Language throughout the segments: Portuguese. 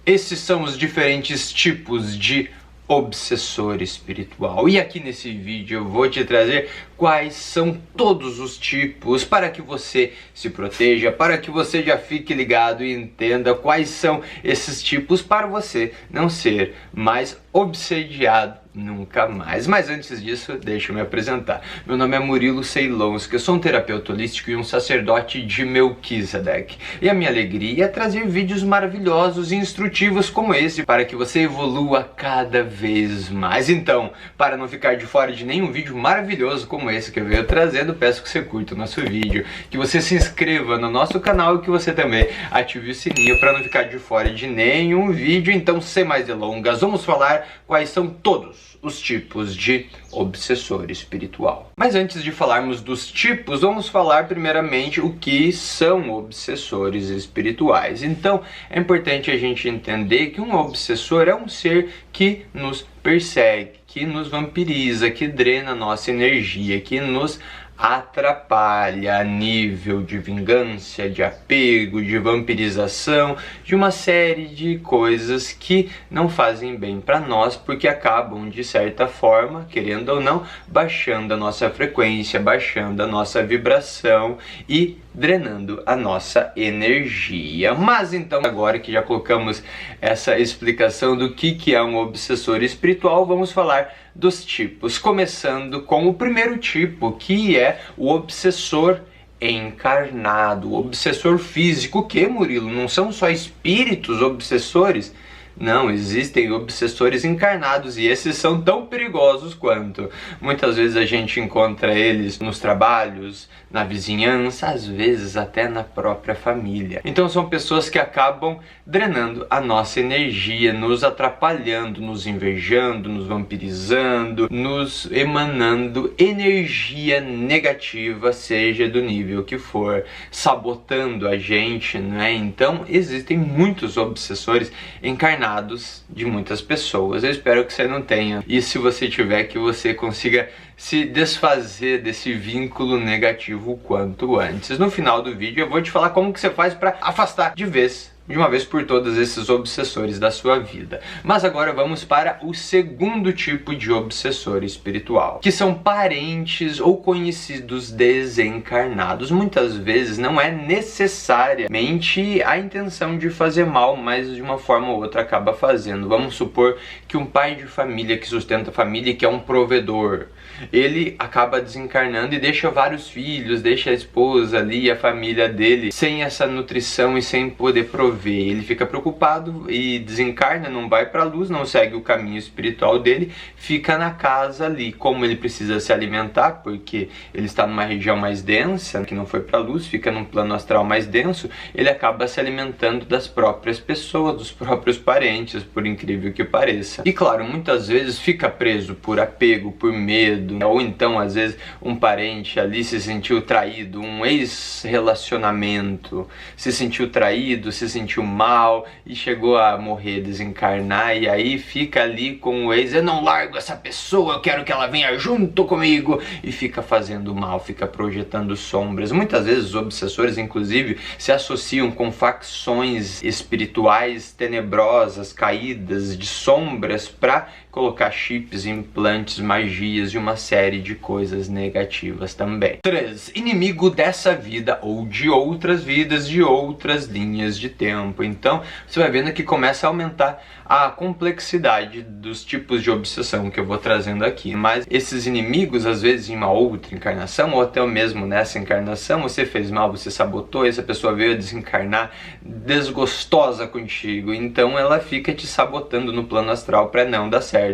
Esses são os diferentes tipos de obsessor espiritual. E aqui nesse vídeo eu vou te trazer quais são todos os tipos para que você se proteja, para que você já fique ligado e entenda quais são esses tipos para você não ser mais obsediado nunca mais. Mas antes disso, deixa eu me apresentar. Meu nome é Murilo Ceilonski, eu sou um terapeuta holístico e um sacerdote de Melquisedeque. E a minha alegria é trazer vídeos maravilhosos e instrutivos como esse para que você evolua cada vez mais. Então, para não ficar de fora de nenhum vídeo maravilhoso como esse que eu venho trazendo, peço que você curta o nosso vídeo, que você se inscreva no nosso canal e que você também ative o sininho para não ficar de fora de nenhum vídeo. Então, sem mais delongas, vamos falar quais são todos os tipos de obsessor espiritual. Mas antes de falarmos dos tipos, vamos falar primeiramente o que são obsessores espirituais. Então, é importante a gente entender que um obsessor é um ser que nos persegue, que nos vampiriza, que drena a nossa energia, que nos atrapalha a nível de vingança, de apego, de vampirização, de uma série de coisas que não fazem bem para nós, porque acabam de certa forma, querendo ou não, baixando a nossa frequência, baixando a nossa vibração e drenando a nossa energia. Mas então, agora que já colocamos essa explicação do que é um obsessor espiritual, vamos falar dos tipos, começando com o primeiro tipo, que é o obsessor encarnado, o obsessor físico. O que, Murilo? Não são só espíritos obsessores? Não, existem obsessores encarnados e esses são tão perigosos quanto. Muitas vezes a gente encontra eles nos trabalhos, na vizinhança, às vezes até na própria família. Então são pessoas que acabam drenando a nossa energia, nos atrapalhando, nos invejando, nos vampirizando, nos emanando energia negativa, seja do nível que for, sabotando a gente, né? Então existem muitos obsessores encarnados de muitas pessoas. Eu espero que você não tenha. E se você tiver, que você consiga se desfazer desse vínculo negativo o quanto antes. No final do vídeo eu vou te falar como que você faz para afastar de uma vez por todas esses obsessores da sua vida. Mas agora vamos para o segundo tipo de obsessor espiritual, que são parentes ou conhecidos desencarnados. Muitas vezes não é necessariamente a intenção de fazer mal, mas de uma forma ou outra acaba fazendo. Vamos supor que um pai de família que sustenta a família, que é um provedor, ele acaba desencarnando e deixa vários filhos, deixa a esposa ali, a família dele, sem essa nutrição e sem poder prover. Ele fica preocupado e desencarna, não vai para a luz, não segue o caminho espiritual dele, fica na casa ali. Como ele precisa se alimentar, porque ele está numa região mais densa, que não foi para a luz, fica num plano astral mais denso, ele acaba se alimentando das próprias pessoas, dos próprios parentes, por incrível que pareça. E claro, muitas vezes fica preso por apego, por medo, ou então às vezes um parente ali se sentiu traído, um ex-relacionamento, se sentiu traído, se sentiu mal e chegou a morrer, desencarnar, e aí fica ali com o ex: eu não largo essa pessoa, eu quero que ela venha junto comigo, e fica fazendo mal, fica projetando sombras. Muitas vezes os obsessores inclusive se associam com facções espirituais tenebrosas, caídas, de sombras, para colocar chips, implantes, magias e uma série de coisas negativas também. 3. Inimigo dessa vida ou de outras vidas, de outras linhas de tempo. Então você vai vendo que começa a aumentar a complexidade dos tipos de obsessão que eu vou trazendo aqui. Mas esses inimigos, às vezes em uma outra encarnação, ou até mesmo nessa encarnação, você fez mal, você sabotou, essa pessoa veio a desencarnar desgostosa contigo, então ela fica te sabotando no plano astral para não dar certo.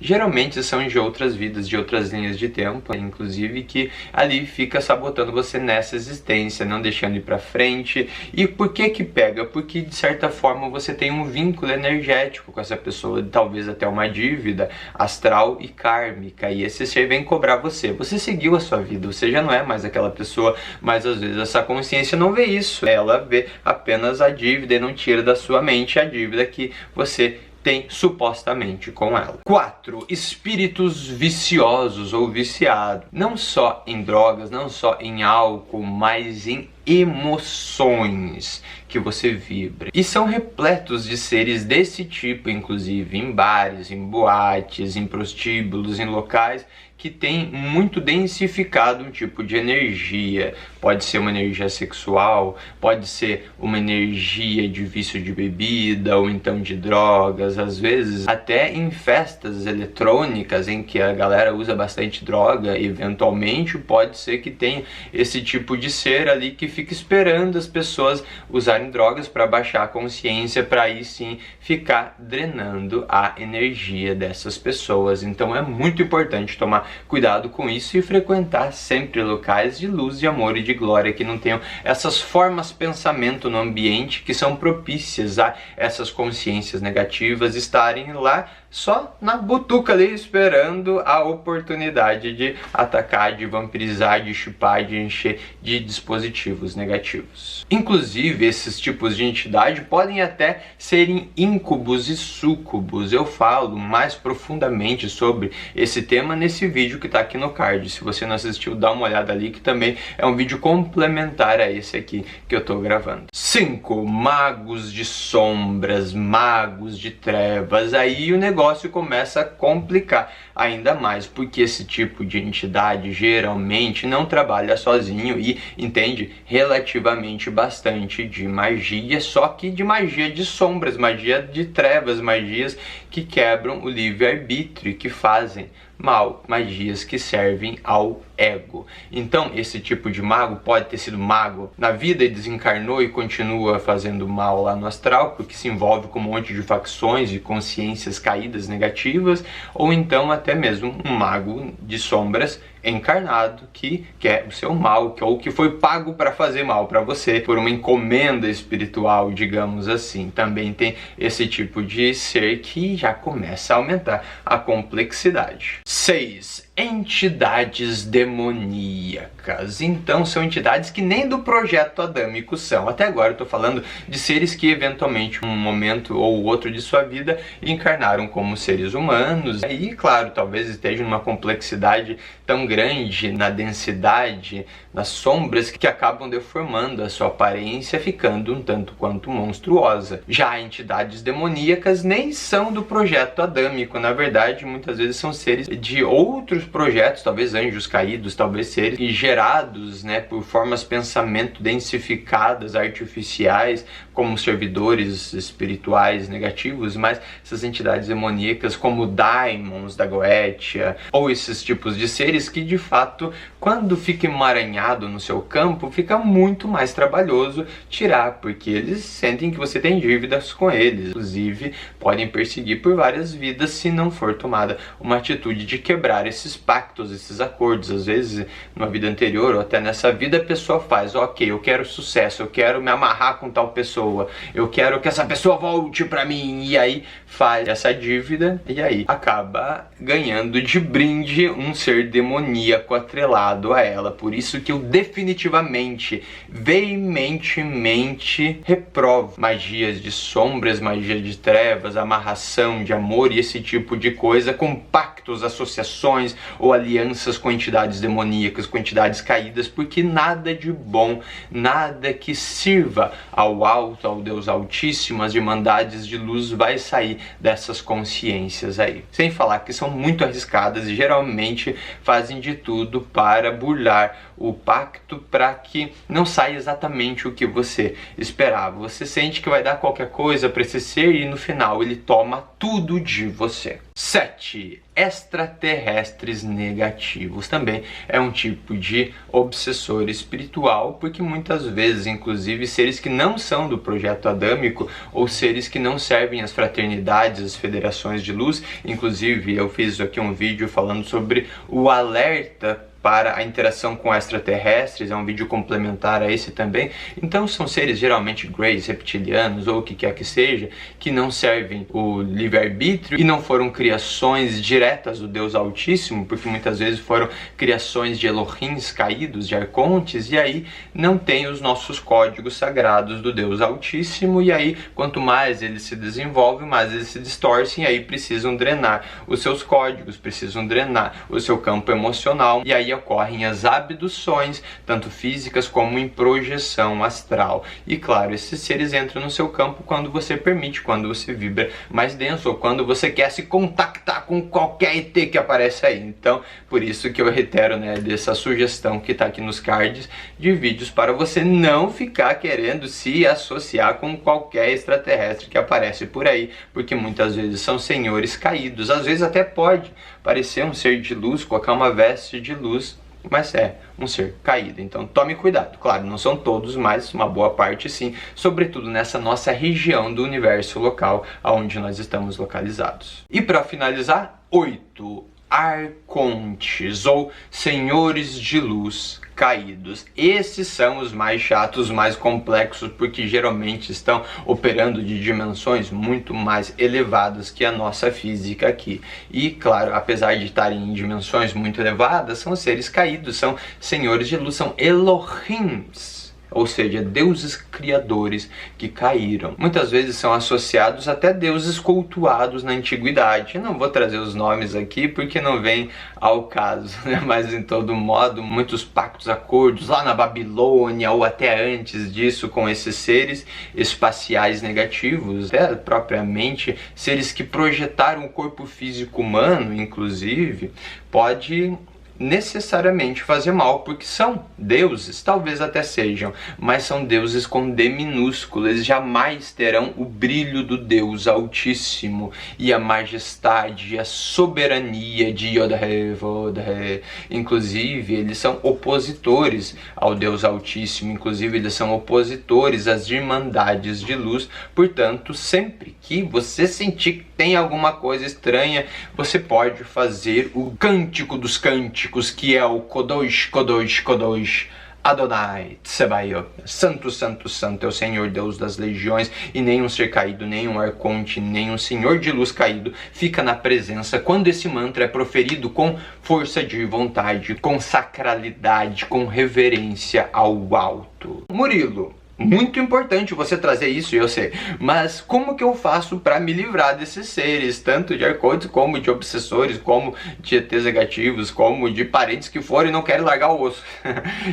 Geralmente são de outras vidas, de outras linhas de tempo, inclusive, que ali fica sabotando você nessa existência, não deixando ir para frente. E por que que pega? Porque de certa forma você tem um vínculo energético com essa pessoa, talvez até uma dívida astral e kármica, e esse ser vem cobrar você. Você seguiu a sua vida, você já não é mais aquela pessoa, mas às vezes essa consciência não vê isso, ela vê apenas a dívida e não tira da sua mente a dívida que você tem supostamente com ela. 4. Espíritos viciosos ou viciados, não só em drogas, não só em álcool, mas em emoções que você vibra. E são repletos de seres desse tipo, inclusive em bares, em boates, em prostíbulos, em locais que tem muito densificado um tipo de energia. Pode ser uma energia sexual, pode ser uma energia de vício de bebida ou então de drogas, às vezes até em festas eletrônicas em que a galera usa bastante droga, eventualmente pode ser que tenha esse tipo de ser ali que fica esperando as pessoas usarem drogas para baixar a consciência, para aí sim ficar drenando a energia dessas pessoas. Então é muito importante tomar cuidado com isso e frequentar sempre locais de luz, de amor e de glória, que não tenham essas formas de pensamento no ambiente que são propícias a essas consciências negativas estarem lá só na butuca ali, esperando a oportunidade de atacar, de vampirizar, de chupar, de encher de dispositivos negativos. Inclusive, esses tipos de entidade podem até serem íncubos e súcubos. Eu falo mais profundamente sobre esse tema nesse vídeo que está aqui no card. Se você não assistiu, dá uma olhada ali, que também é um vídeo complementar a esse aqui que eu estou gravando. 5. Magos de sombras, magos de trevas. Aí o negócio começa a complicar ainda mais, porque esse tipo de entidade geralmente não trabalha sozinho e entende relativamente bastante de magia, só que de magia de sombras, magia de trevas, magias que quebram o livre-arbítrio, que fazem mal, magias que servem ao ego. Então esse tipo de mago pode ter sido mago na vida e desencarnou e continua fazendo mal lá no astral, porque se envolve com um monte de facções e consciências caídas negativas, ou então até mesmo um mago de sombras encarnado que quer o seu mal, ou que foi pago para fazer mal para você por uma encomenda espiritual, digamos assim. Também tem esse tipo de ser que já começa a aumentar a complexidade. 6. Entidades demoníacas. Então são entidades que nem do projeto adâmico são. Até agora eu estou falando de seres que eventualmente um momento ou outro de sua vida encarnaram como seres humanos. E claro, talvez estejam numa complexidade tão grande na densidade, nas sombras, que acabam deformando a sua aparência, ficando um tanto quanto monstruosa. Já entidades demoníacas nem são do projeto adâmico. Na verdade, muitas vezes são seres de outros projetos, talvez anjos caídos, talvez seres gerados, né, por formas de pensamento densificadas, artificiais, como servidores espirituais negativos. Mas essas entidades demoníacas, como daimons da Goetia, ou esses tipos de seres que de fato, quando fica emaranhado no seu campo, fica muito mais trabalhoso tirar, porque eles sentem que você tem dívidas com eles. Inclusive, podem perseguir por várias vidas se não for tomada uma atitude de quebrar esses pactos, esses acordos. Às vezes, numa vida anterior ou até nessa vida, a pessoa faz: ok, eu quero sucesso, eu quero me amarrar com tal pessoa, eu quero que essa pessoa volte pra mim, e aí faz essa dívida e aí acaba ganhando de brinde um ser demoníaco atrelado a ela. Por isso que eu definitivamente, veementemente reprovo magias de sombras, magia de trevas, amarração de amor e esse tipo de coisa, com pactos, associações ou alianças com entidades demoníacas, com entidades caídas, porque nada de bom, nada que sirva ao alto, ao Deus Altíssimo, as irmandades de luz, vai sair dessas consciências aí. Sem falar que são muito arriscadas e geralmente fazem de tudo para burlar o pacto, para que não saia exatamente o que você esperava. Você sente que vai dar qualquer coisa para esse ser e no final ele toma tudo de você. 7. Extraterrestres negativos. Também é um tipo de obsessor espiritual, porque muitas vezes, inclusive, seres que não são do projeto adâmico ou seres que não servem às fraternidades, às federações de luz. Inclusive, eu fiz aqui um vídeo falando sobre o alerta para a interação com extraterrestres, é um vídeo complementar a esse também. Então são seres geralmente greys, reptilianos ou o que quer que seja, que não servem o livre-arbítrio e não foram criações diretas do Deus Altíssimo, porque muitas vezes foram criações de Elohims caídos, de arcontes, e aí não tem os nossos códigos sagrados do Deus Altíssimo, e aí quanto mais eles se desenvolvem, mais eles se distorcem, e aí precisam drenar os seus códigos, precisam drenar o seu campo emocional, e aí aí ocorrem as abduções, tanto físicas como em projeção astral. E claro, esses seres entram no seu campo quando você permite, quando você vibra mais denso, ou quando você quer se contactar com qualquer ET que aparece aí. Então, por isso que eu reitero, né, dessa sugestão que tá aqui nos cards de vídeos para você não ficar querendo se associar com qualquer extraterrestre que aparece por aí, porque muitas vezes são senhores caídos. Às vezes até pode parecer um ser de luz, colocar uma veste de luz, mas é um ser caído. Então tome cuidado. Claro, não são todos, mas uma boa parte sim, sobretudo nessa nossa região do universo local onde nós estamos localizados. E para finalizar, 8. Arcontes, ou senhores de luz caídos. Esses são os mais chatos, os mais complexos, porque geralmente estão operando de dimensões muito mais elevadas que a nossa física aqui. E claro, apesar de estarem em dimensões muito elevadas, são seres caídos, são senhores de luz, são Elohims, ou seja, deuses criadores que caíram. Muitas vezes são associados até deuses cultuados na antiguidade. Eu não vou trazer os nomes aqui porque não vem ao caso, né? Mas em todo modo, muitos pactos, acordos lá na Babilônia ou até antes disso com esses seres espaciais negativos, até propriamente seres que projetaram o corpo físico humano, inclusive, pode necessariamente fazer mal, porque são deuses, talvez até sejam, mas são deuses com D minúsculo. Eles jamais terão o brilho do Deus Altíssimo e a majestade e a soberania de Yod-He Vod-He. Inclusive, eles são opositores ao Deus Altíssimo, inclusive eles são opositores às irmandades de luz. Portanto, sempre que você sentir que tem alguma coisa estranha, você pode fazer o cântico dos cânticos, que é o Kodosh, Kodosh, Kodosh, Adonai Tsebaot. Santo, santo, santo é o Senhor Deus das legiões, e nenhum ser caído, nenhum arconte, nenhum senhor de luz caído fica na presença quando esse mantra é proferido com força de vontade, com sacralidade, com reverência ao alto. Murilo, muito importante você trazer isso, eu sei, mas como que eu faço para me livrar desses seres, tanto de arcontes como de obsessores, como de ETs negativos, como de parentes que foram e não querem largar o osso?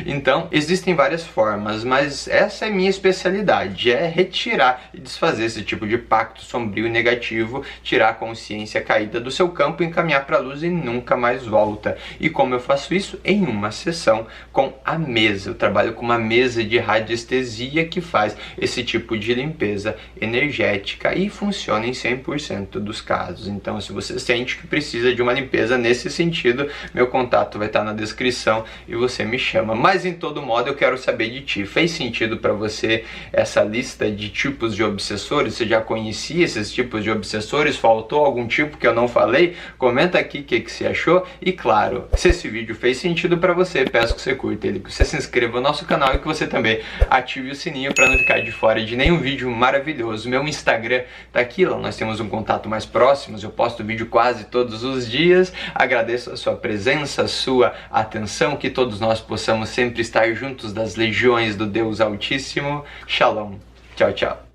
Então, existem várias formas, mas essa é minha especialidade, é retirar e desfazer esse tipo de pacto sombrio e negativo, tirar a consciência caída do seu campo, encaminhar para a luz e nunca mais volta. E como eu faço isso? Em uma sessão com a mesa. Eu trabalho com uma mesa de radiestesia que faz esse tipo de limpeza energética e funciona em 100% dos casos. Então, se você sente que precisa de uma limpeza nesse sentido, meu contato vai estar na descrição e você me chama. Mas, em todo modo, eu quero saber de ti. Fez sentido para você essa lista de tipos de obsessores? Você já conhecia esses tipos de obsessores? Faltou algum tipo que eu não falei? Comenta aqui o que você achou. E, claro, se esse vídeo fez sentido para você, peço que você curta ele, que você se inscreva no nosso canal e que você também ative o sininho para não ficar de fora de nenhum vídeo maravilhoso. Meu Instagram tá aqui, lá nós temos um contato mais próximo, eu posto vídeo quase todos os dias. Agradeço a sua presença, a sua atenção, que todos nós possamos sempre estar juntos das legiões do Deus Altíssimo. Shalom. Tchau, tchau.